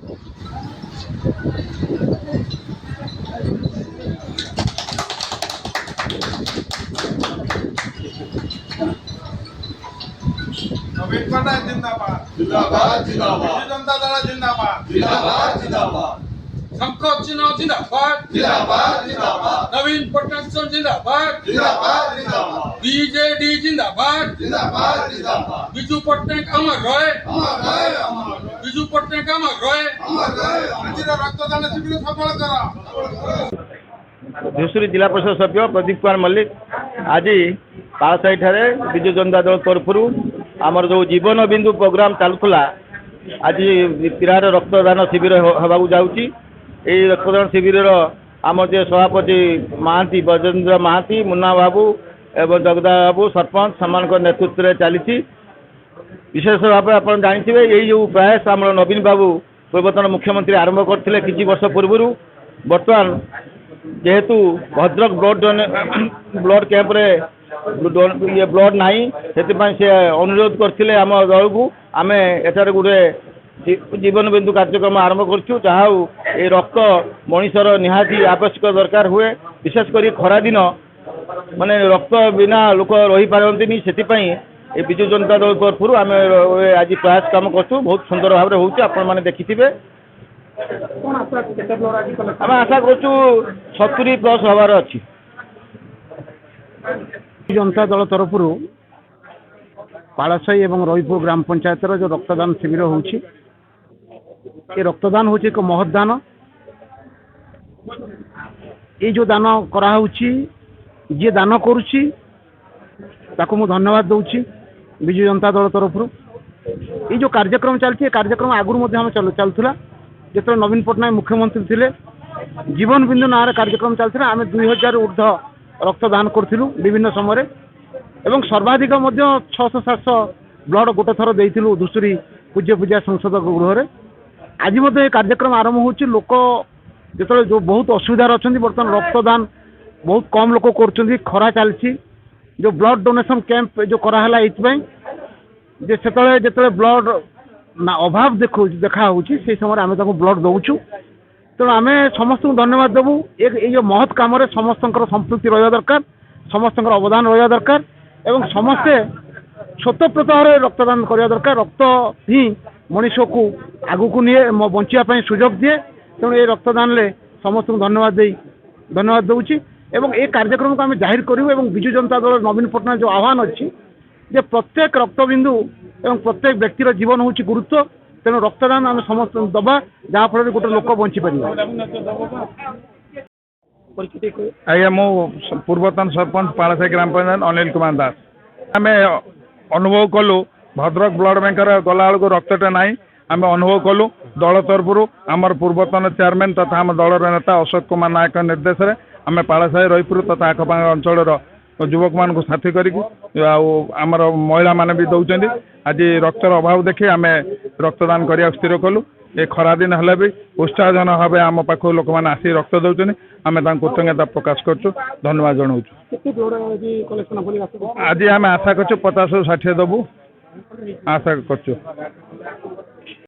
नवीन पटनायक जिंदाबाद जिंदाबाद जिंदाबाद जनता दल जिंदाबाद जिंदाबाद जिंदाबाद शंकर चिन्ह जिंदाबाद जिंदाबाद जिंदाबाद नवीन पटनायक जिंदाबाद जिंदाबाद जिंदाबाद बीजेडी जिंदाबाद जिंदाबाद जिंदाबाद बिजू पटनायक अमर रहे अमर बिजू पटनायक अमर रहे रहे रक्तदान शिविर सफल करा धूसुरी जिला परिषद सभ्य प्रदीप कुमार मल्लिक आज पालसाही ठारे विजु जनता दल तरफ आमर जो जीवन बिंदु प्रोग्राम चलुला आज विराट रक्तदान शिविर होगा जाऊँगी यही रक्तदान शिविर आम जो सभापति महांती बजेन्द्र महांती मुन्ना बाबू एवं जगदा बाबू सरपंच समान नेतृत्व में चली विशेष भाव आप जानते यही जो प्रयास आम नवीन बाबू पूर्वतन मुख्यमंत्री आरंभ करते किसी वर्ष पूर्व बर्तमान जेहेतु भद्रक ब्लड कैंप रे ये ब्लड ना से अनुरोध करते आम दल को आम एठार गोटे जीवन बिंदु कार्यक्रम आरंभ करूँ जहाँ ये रक्त मनीषर निहाती आवश्यक दरकार हुए विशेषकर खरा दिन माने रक्त बिना लोक रही पारती से विजु जनता दल तरफ आम आज प्रयास काम करूँ बहुत सुंदर भाव में होती आपण मैंने देखिथे आम आशा करूँ 70+ हबार अच्छी जनता दल तरफ पालसाही एवं रईपुर ग्राम पंचायत जो रक्तदान शिविर होची ये रक्तदान होची एक महत दान ये जो दान करा होची जे दान करुची ताको मु धन्यवाद दूची विजु जनता दल तरफ ये जो कार्यक्रम चलती कार्यक्रम आगुरी चलूला जो नवीन पटनायक मुख्यमंत्री थे जीवन बिंदु ना कार्यक्रम चलता आम 2000 ऊर्ध रक्तदान करूँ विभिन्न समय एवं सर्वाधिक 600-700 ब्लड गोटे थर देइथिलु धूसुरी पूज्य पूजा संसद गृह आज ये कार्यक्रम आरंभ होची लोक जो जो बहुत असुविधा अच्छा बर्तमान रक्तदान बहुत कम लोक कर खरा चलती जो ब्लड डोनेशन कैंप जो कराला जो ब्लड ना अभाव देखा से समय आम ब्लड दौचु तेणु आम समस्त धन्यवाद देवु ये महत कम समस्त संपृक्ति रहा दरकार समस्त अवदान रहा दरकार एवं समस्ते छोट प्रतहर रक्तदान करवा दरकार रक्त ही मनीष को आगू को निए बचापी सुजोग दिए तेणु ये रक्तदान ले समस्त धन्यवाद दूची एवं ये कार्यक्रम को आम जाहिर करूँ एवं विजु जनता दल नवीन पटनायक जो आह्वान अच्छी जे प्रत्येक रक्तबिंदु एवं प्रत्येक व्यक्तिर जीवन हूँ गुरुत्व तेणु रक्तदान आम समस्त दबा जहाँफल गोटे लोक बंची पार आज्ञा मु पूर्वतन सरपंच पालसाही ग्राम पंचायत अनिल कुमार दास आम अनुभव कलु भद्रक ब्लड बैंक गला बेलू रक्तटा ना आम अनुभव कलु दल तरफ आमर पूर्वतन चेयरमैन तथा आम दलर नेता अशोक कुमार नायक निर्देश में आम पालसाही रईपुर तथा आखपाख अंचल युवक मान साथी करमर महिला माने भी दौरान आज रक्तर अभाव देखी आम रक्तदान करने स्थिर कलु ये खरादिन है भी उत्साहजन भाव आम पाख लोक मैंने आसी रक्त दौरान आम कृतज्ञता प्रकाश करूँ धन्यवाद जनाऊँ आज आम आशा कर 50-60 दबू आशा कर